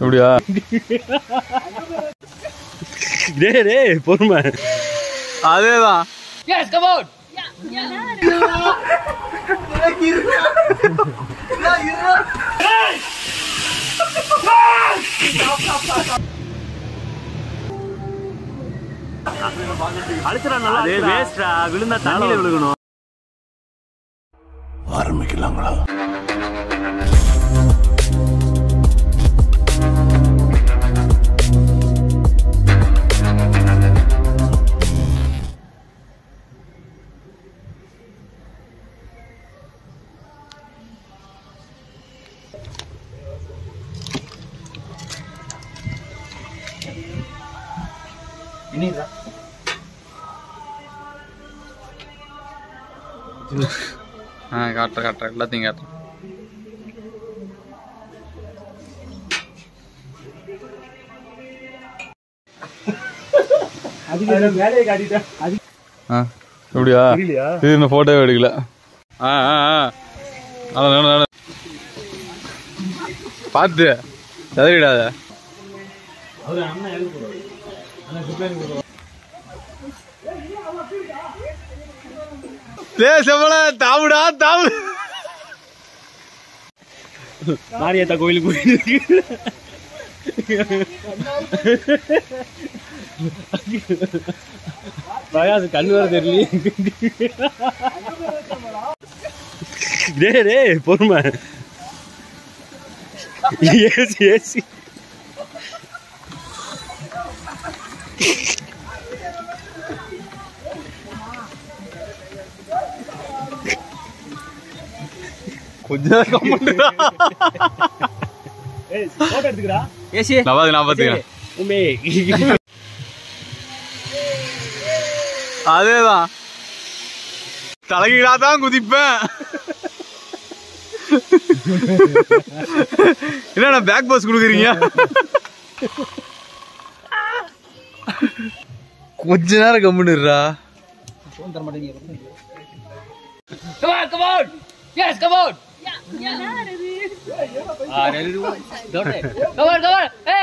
எப்படியா? டேய் பொறுமை. அதேதான். Yes, come on. விழுந்தா தண்ணியில விழுகணும். ஆரம்பிக்கலாங்களா? காட்டுறேன் எல்லாத்தையும் காட்டுறேன். எப்படியா? இது இந்த போட்டோ எடுக்கல. பார்த்து தவறிடாத. தாவுடா தாவு. மாரியத்தா கோயிலுக்கு போயிருக்கு. கண்ணு வர தெரியல. டேய் பொறுமை. AC AC. கொஞ்சம் அதேதான் தலைகீழாதான் குதிப்பேன். என்ன பேக் பாஸ் கொடுக்குறீங்க? கொஞ்ச நேரம் கம்முன்னுறா. Come on. Yes, come on. Come on. Hey.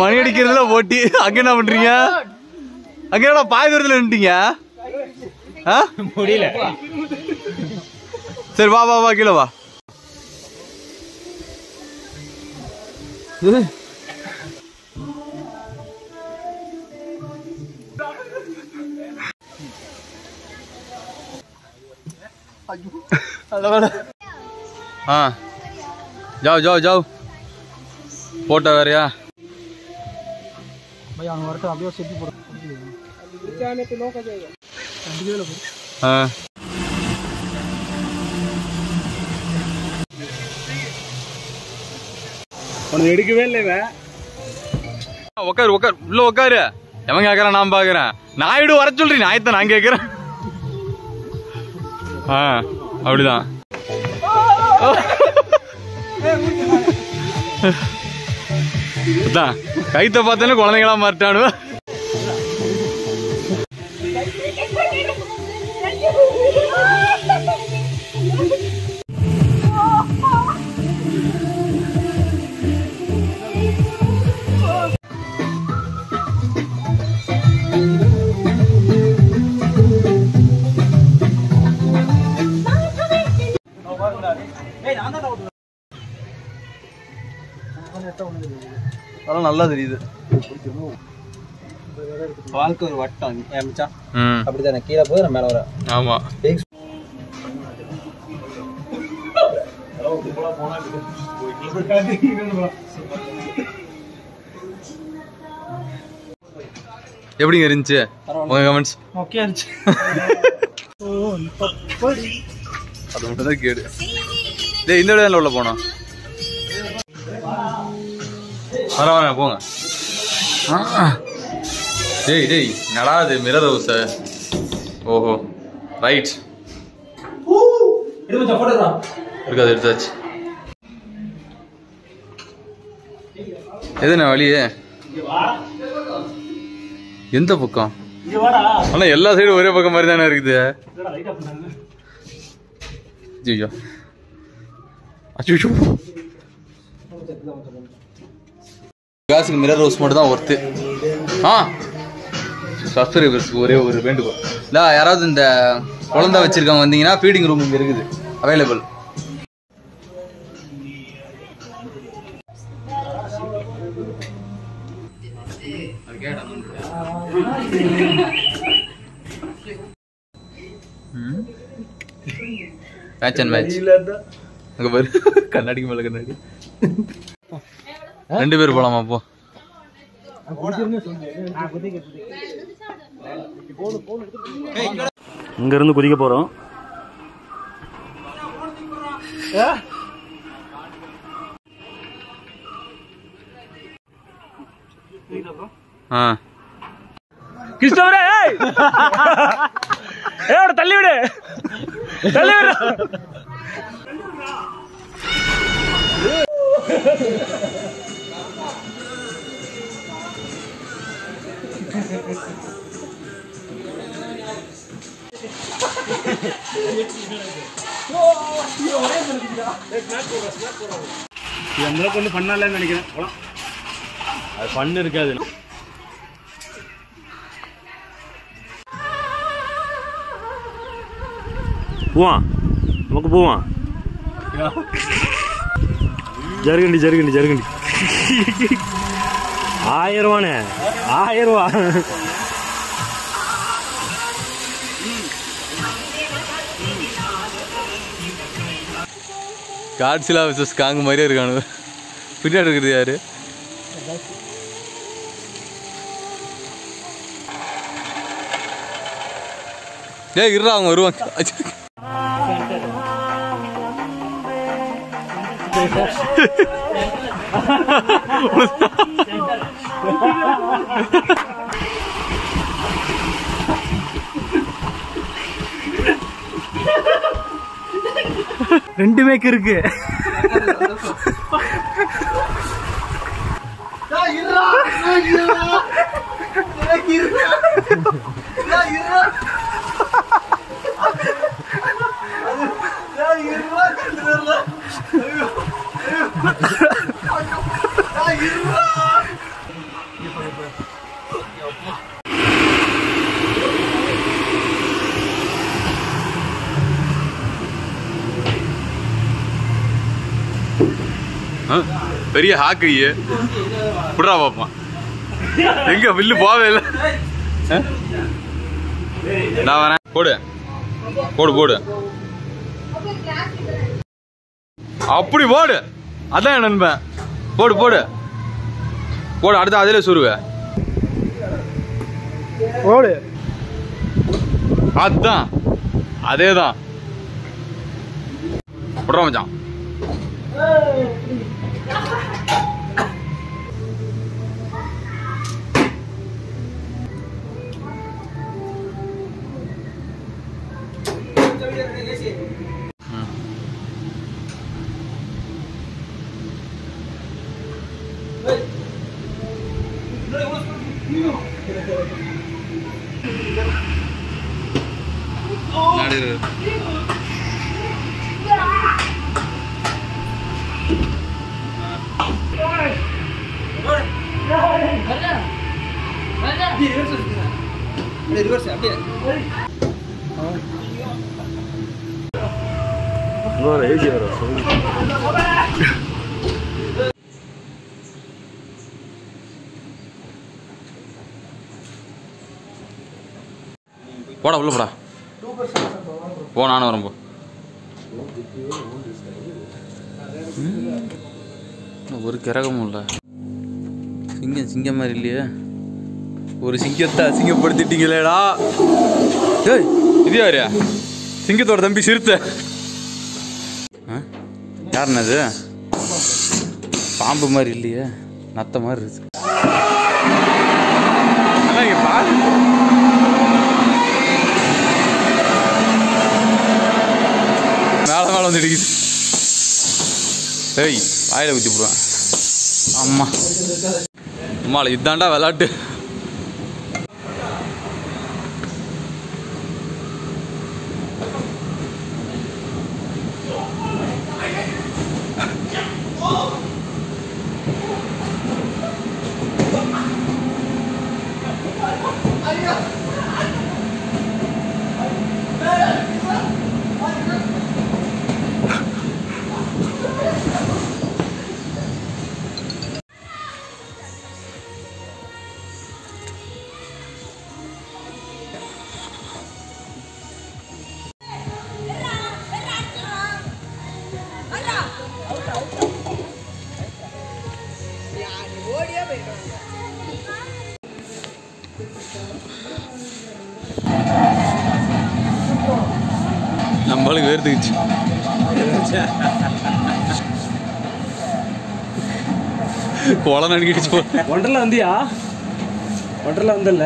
மணி அடிக்கிறதுல போட்டி. அங்க என்ன பண்றீங்க? அங்க என்ன பாய் தூரத்துல நின்னுட்டீங்க? முடியல. சரி வா கீழே வா. जाओ फोटो வேறயா? भैया हम वर्क अभी से भी जाने पे लोग आ जाएगा. हां ஒன்னு எடுக்கவே இல்லைங்க. உட்கார் உள்ள உட்காரு. எவன் கேக்குறான்? நான் பாக்குறேன். நாயுடு வர சொல்றீ. நாயத்தை நான் கேக்குறேன். அப்படிதான். கைத்த பார்த்தானே குழந்தைங்களா மாட்டானு. அதெல்லாம் நல்லா தெரியுது. வாழ்க்கை ஒரு வட்டம் அப்படித்தானே. கீழே போய் நான் மேல வர. ஆமா எப்படிங்க இருந்துச்சு உங்க கமெண்ட்ஸ்? ஓகே இருந்துச்சு. அது மட்டும் தான் கேடு. டேய் இந்த இடத்துல உள்ள போனோம். வரவா போங்க. டேய் நடாது மிரர் ஹவுஸ். ஓஹோ ரைட். இருக்காது எடுத்தாச்சு. எதுண்ணா வழியே? எந்த பக்கம்? ஆனா எல்லா சைடும் ஒரே பக்கம் மாதிரி தானே இருக்குது. அச்சோ அச்சோ காசுக்கு மிரர் ரோஸ் மட்டும் தான் ஒர்த்து. சப்ஸ்கிரைபர்ஸ்க்கு ஒரே ஒரு வேண்டுகோள், இல்லை யாராவது இந்த குழந்தை வச்சிருக்கவங்க வந்தீங்கன்னா ஃபீடிங் ரூம் இங்கே இருக்குது அவைலபிள். மேட்ச் அண்ட் மேட்ச் அங்கே பாரு, கண்ணாடிக்கு மேலே கண்ணாடி. 2 பேர் போலாமா? போ. இங்க இருந்து குதிக்க போறோம். கிறிஸ்டோவரே ஏய் தள்ளி விடு தள்ளி விடு. அந்த அளவுக்கு ஒன்றும் பண்ணலன்னு நினைக்கிறேன். அது பண்ணு இருக்காது. போவான் நமக்கு போவான். ஜருகண்டி ஜருகண்டி ஜருகண்டி 1000 ரூபானே 1000 ரூபா. காட்சிலா விசஸ் காங்கு மாதிரியே இருக்கானு. பின்னாடி இருக்கிறது யாரு? டேய் இருடா, அவங்க வருவாங்க. ரெண்டு மேக்கு இருக்கு. பெரிய ஹாக்கு புடா பாப்பான். எங்க வில்லு போவே இல்லை. நான் வரேன். போடு போடு போடு, அப்படி போடு. அதான் என் நண்பன். போடு போடு போடு. அடுத்து அதிலே சுருவ போடு. அதுதான் அதேதான். புடா மச்சான். போடா உள்ள போடா. போ, நானும் வரேன். போ. ஒரு கிரகமும் இல்லை. சிங்கம் சிங்கம் மாதிரி இல்லையே. ஒரு சிங்கத்தை அசிங்கப்படுத்திட்டீங்களேடா. ஏய் இது யாரு? சிங்கத்தோட தம்பி சிறுத்தை. யாருண்ணா அது? பாம்பு மாதிரி இல்லையே, நத்த மாதிரி இருக்கு. பாரு, மேல மேல வந்து இடிக்குது. ஏய் வாயில ஊற்றி போடுவேன். அம்மா அம்மால இதாண்டா விளாட்டு. அவளுக்கு வேர்த்துக்குச்சு. குளம் நடிக்கிடுச்சு. ஒன்றரை வந்தியா? ஒன்றரை வந்தல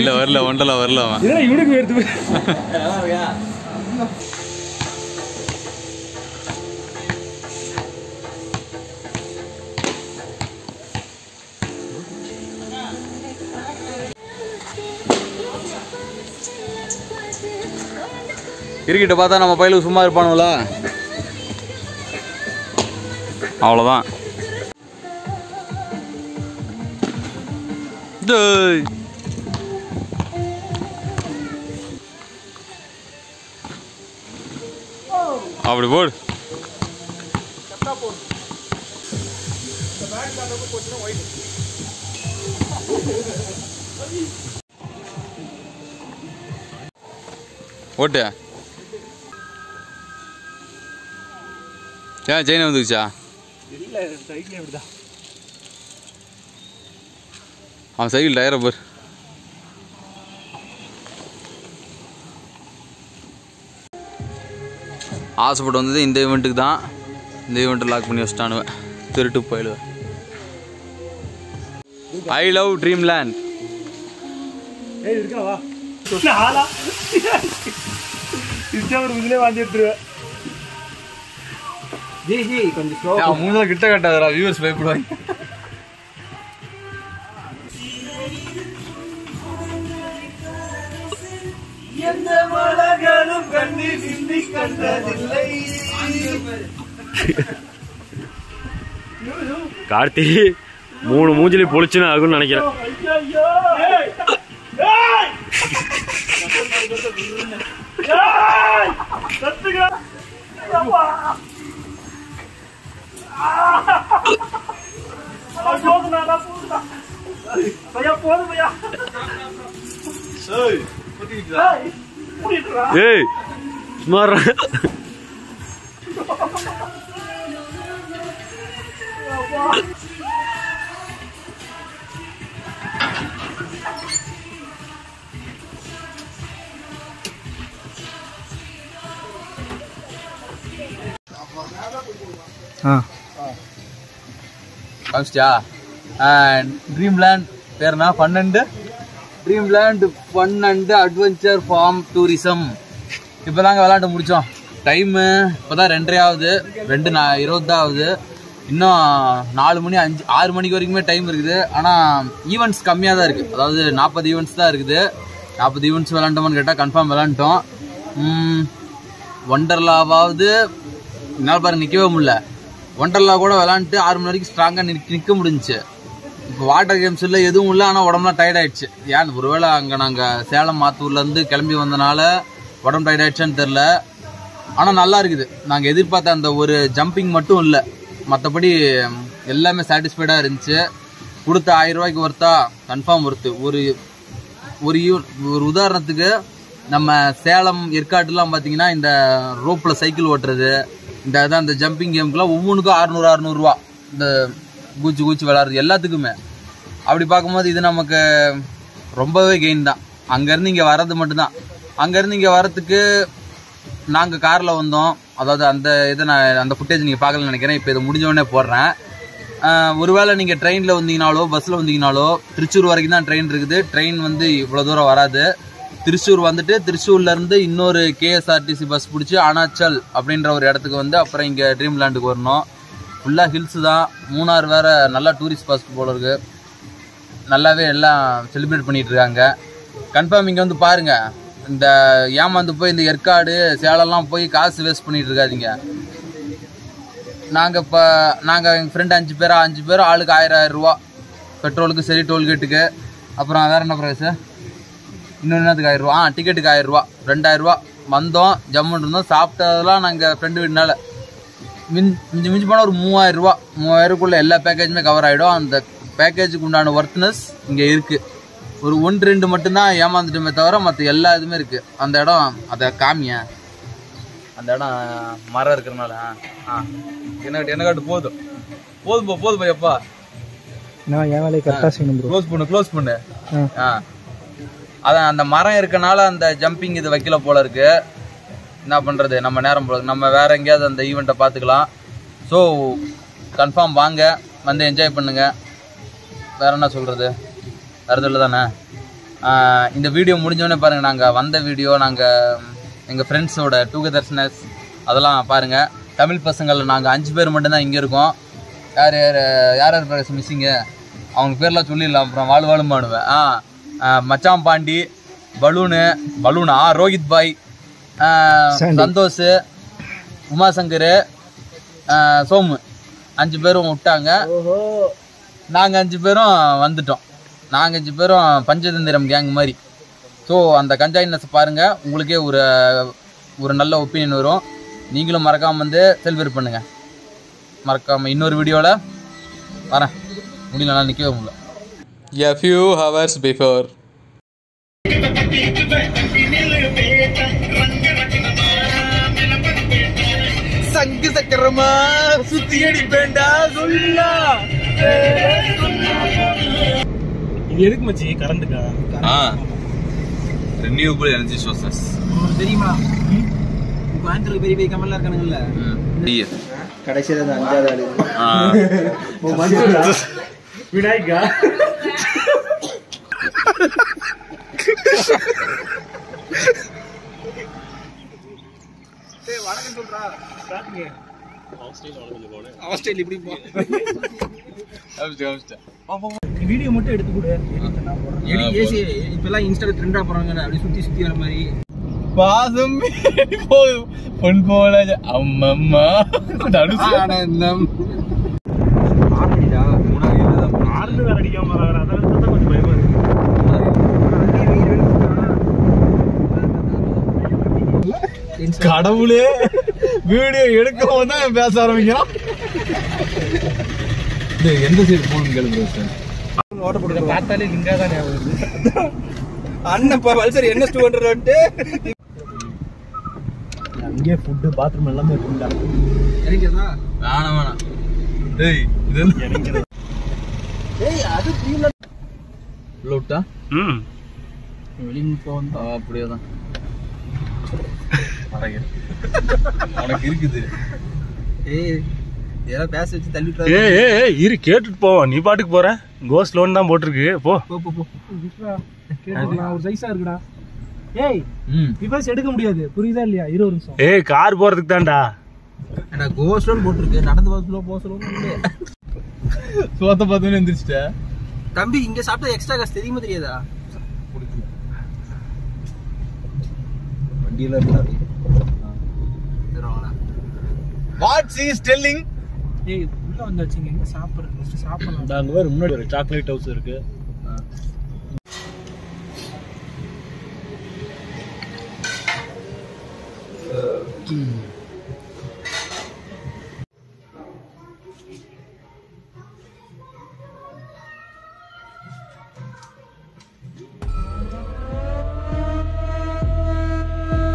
இல்ல வரல, ஒன்றரை வரல. அவன் இதெல்லாம் இவனுக்கு வேர்த்து. கிரிக்கெட்டை பார்த்தா நம்ம பையலுக்கு சும்மா இருப்பானுங்களா? அவ்வளோதான். அப்படி போடு. ஓட்டு ஏன் செயின் வந்துக்குச்சா? இல்லை, சைக்கிள் எப்படிதான் அவன் சைக்கிள் டயரை போர். ஆசைப்பட்டு வந்தது இந்த ஈவெண்ட்டுக்கு தான். இந்த ஈவெண்ட்டை லாக் பண்ணி வச்சிட்டானுவேன். திருட்டு போயிடுவேன். I love dream land. ஏய் இருக்கா வா. ஆளா ஒரு இதுலேயே வாங்கி எடுத்துருவேன். ஜி கொஞ்சம் ஸ்லோ. மூணு கிட்ட கட்டாதடா, வியூவர்ஸ் பயப்படுவாங்க. எந்த மலர்களும் கண்ணி சிந்தி கண்டதில்லை. கார்த்தி 3 மூஞ்சிலி பொழிச்சுன்னு ஆகும்னு நினைக்கிறேன். ஏய் சுமார் காமிச்சியா? ட்ரீம் லேண்ட் பேர்னா 12 dream land fun and adventure farm tourism. இப்போ தாங்க விளாண்டு முடித்தோம். டைமு இப்போ தான் 2:30 ஆகுது. 2:20 தான் ஆகுது. இன்னும் 4 மணி 6 மணிக்கு வரைக்குமே டைம் இருக்குது. ஆனால் ஈவெண்ட்ஸ் கம்மியாக தான் இருக்குது. அதாவது 40 ஈவெண்ட்ஸ் தான் இருக்குது. 40 ஈவெண்ட்ஸ் விளாண்டோமான்னு கேட்டால் கன்ஃபார்ம் விளாண்டோம். ஒண்டர்லாவாவது என்னால் பாருங்க நிற்கவே முடியல. ஒண்டர்லா கூட விளாண்டுட்டு 6 மணி வரைக்கும் ஸ்ட்ராங்காக நிற்க முடிஞ்சிச்சு. இப்போ வாட்டர் கேம்ஸ் இல்லை, எதுவும் இல்லை. ஆனால் உடம்புலாம் டயர்ட் ஆகிடுச்சு. ஏன் ஒருவேளை அங்கே நாங்கள் சேலம் மாத்தூர்லேருந்து கிளம்பி வந்தனால உடம்பு டயர்ட் ஆகிடுச்சான்னு தெரில. ஆனால் நல்லா இருக்குது. நாங்கள் எதிர்பார்த்த அந்த ஒரு ஜம்பிங் மட்டும் இல்லை, மற்றபடி எல்லாமே சாட்டிஸ்ஃபைடாக இருந்துச்சு. கொடுத்த 1000 ரூபாய்க்கு ஒர்த்தா? Confirm worth. ஒரு உதாரணத்துக்கு நம்ம சேலம் ஏற்காட்டுலாம் பார்த்தீங்கன்னா இந்த ரோப்பில் சைக்கிள் ஓட்டுறது, இந்த ஜம்பிங் கேமுக்குலாம் ஒவ்வொன்றுக்கும் 600 ரூபா. இந்த கூச்சி விளாட்றது எல்லாத்துக்குமே. அப்படி பார்க்கும்போது இது நமக்கு ரொம்பவே கெயின் தான். அங்கேருந்து இங்கே வர்றது மட்டும்தான். அங்கேருந்து இங்கே வரத்துக்கு நாங்கள் காரில் வந்தோம். அதாவது அந்த ஃபுட்டேஜ் நீங்கள் பார்க்கலன்னு நினைக்கிறேன். இப்போ இதை முடிஞ்சோடனே போடுறேன். ஒருவேளை நீங்கள் ட்ரெயினில் வந்தீங்கனாலோ பஸ்ஸில் வந்தீங்கனாலோ திருச்சூர் வரைக்கும் தான் ட்ரெயின் இருக்குது. ட்ரெயின் இவ்வளோ தூரம் வராது. திருச்சூர் வந்துட்டு திருச்சூர்லேருந்து இன்னொரு KSRTC பஸ் பிடிச்சி அனாச்சல் அப்படின்ற ஒரு இடத்துக்கு வந்து அப்புறம் இங்கே ட்ரீம் லேண்டுக்கு வரணும். ஃபுல்லாக ஹில்ஸு தான். மூணார் வேறு நல்லா டூரிஸ்ட் ஸ்பாட் போல இருக்குது. நல்லாவே எல்லாம் செலிப்ரேட் பண்ணிகிட்ருக்காங்க. கன்ஃபார்ம் இங்கே வந்து பாருங்கள். இந்த ஏமாந்து போய் இந்த ஏற்காடு சேலம்லாம் போய் காசு வேஸ்ட் பண்ணிகிட்டு இருக்காதிங்க. நாங்கள் எங்கள் ஃப்ரெண்டு 5 பேர் ஆளுக்கு 1000 ரூபா பெட்ரோலுக்கு சரி, டோல்கேட்டுக்கு. அப்புறம் வேறு என்ன ப்ரைஸு? இன்னொன்று என்னத்துக்கு 1000 ரூபா? டிக்கெட்டுக்கு 1000 ரூபா. 2000 ரூபா. வந்தோம், ஜம்முன்னு இருந்தோம். சாப்பிட்டதெல்லாம் நாங்கள் ஃப்ரெண்டு வீட்டுனால மிஞ்சி போனால் ஒரு 3000 ரூபா. 3000க்குள்ளே எல்லா பேக்கேஜுமே கவர் ஆகிடும். அந்த பேக்கேஜுக்கு உண்டான ஒர்த்னஸ் இங்கே இருக்குது. ஒரு 1-2 மட்டும்தான் ஏமாந்துட்டுமே தவிர மற்ற எல்லா இதுவுமே இருக்குது. அந்த இடம் அதை காமிய அந்த இடம் மரம் இருக்கிறனால என்ன காட்டு போதும் எப்பா நான் என் வேலையை கரெக்டாக செய்யணும் ப்ரோ. க்ளோஸ் பண்ணு. அதான் அந்த மரம் இருக்கனால அந்த ஜம்பிங் இது வைக்கல போல இருக்கு. என்ன பண்ணுறது, நம்ம நேரம் போல நம்ம வேறு எங்கேயாவது அந்த ஈவெண்ட்டை பார்த்துக்கலாம். ஸோ கன்ஃபார்ம் வாங்க, வந்து என்ஜாய் பண்ணுங்கள். வேறு என்ன சொல்கிறது, வேறு இல்லை தானே. இந்த வீடியோ முடிஞ்சோடனே பாருங்கள், நாங்கள் வந்த வீடியோ, நாங்கள் எங்கள் ஃப்ரெண்ட்ஸோட டுகெதர்ஸ்னஸ் அதெல்லாம் பாருங்கள். தமிழ் பசங்களில் நாங்கள் 5 பேர் மட்டும்தான் இங்கே இருக்கோம். யார் பேர் மிஸ்ஸிங்கு, அவங்க பேர்லாம் சொல்லிடலாம், அப்புறம் வாழும் பாடுவேன். மச்சான் பாண்டி, பலூனா ரோஹித் பாய், சந்தோஷ், உமாசங்கர், சோமு 5 பேரும் விட்டாங்க. நாங்கள் 5 பேரும் வந்துட்டோம். நாங்கள் 5 பேரும் பஞ்சதந்திரம் கேங் மாதிரி. ஸோ அந்த கஞ்சாயினஸ் பாருங்கள், உங்களுக்கே ஒரு நல்ல ஒப்பீனியன் வரும். நீங்களும் மறக்காமல் வந்து செல்ஃபேர் பண்ணுங்கள். மறக்காமல் இன்னொரு வீடியோவில் வரேன். முடியலனா நிற்கவே முடியல. A few hours before. சங்கு சக்கரமா சுத்தி அடிப்பேண்டா சொல்லா. இது எதுக்கு மச்சி? கரண்ட்டுக்கா? ரெனியூவபிள் எனர்ஜி சோர்சஸ் தெரியுமா? கோயம்புத்தூருக்கு பெரிய பெரிய கமல்லாம் இருக்கானுங்கல்ல, கடைசியில் அந்த 5வது ஆளு விநாயகா. வணக்கம் சொல்றா. அவஸ்டைல் இப்படி போ. வீடியோ மட்டும் எடுத்து கொடு. ஏசி இப்பெல்லாம் இன்ஸ்டால ட்ரெண்டா போறாங்க, அப்படி சுத்தி வர மாதிரி. பாசம் பொன் போல அம்மம்மா ஆனந்தம். ஆறு வேற அடிக்காம வர, அதான் கொஞ்சம் பயமா இருக்கு. கடவுளே, வீடியோ எடுக்கவும் தான் பேச ஆரம்பிக்கிறான். எந்த சைடு போகணும் கேளுங்க சார். ஓட்ட போட்டு பார்த்தாலே லிங்கா தான் அண்ணன் பல்சர் NS 200 வந்துட்டு அங்கே ஃபுட்டு பாத்ரூம் எல்லாமே இருக்குண்டா. இறங்கியதா? வேணாம். டேய் இது ஏய் அது ப்ரீமியம் லோட்டா. வெளிய போவா. அப்படியே தான் உனக்கு இருக்குது. ஏய் இதெல்லாம் பேச வச்சு தள்ளிட்டு. ஏய் இரு, கேட்டுட்டு போவோம். நீ பாட்டுக்கு போற. கோஸ் லோன் தான் போட்டிருக்கு. போ போ போ. நான் ஒரு சைஸா இருக்குடா. ஏய் ரிவர்ஸ் எடுக்க முடியாது, புரியுதா இல்லையா? 20 நிமிஷம். ஏய் கார் போறதுக்கு தான்டா. ஏன்னா கோஸ் லோன் போட்டிருக்கு, நடந்து போக சொல்லுங்க. சோத்த பார்த்தோன்னு எந்திரிச்சிட்ட தம்பி. இங்க சாப்பிட்டா எக்ஸ்ட்ரா காசு தெரியுமா தெரியாதா? வண்டியில இருந்தாரு. What she is telling. ஏய் உள்ள வந்தாச்சு, எங்க சாப்பிடுறது? ஃபர்ஸ்ட் சாப்பிடலாம். அங்க வேற முன்னாடி ஒரு சாக்லேட் ஹவுஸ் இருக்கு.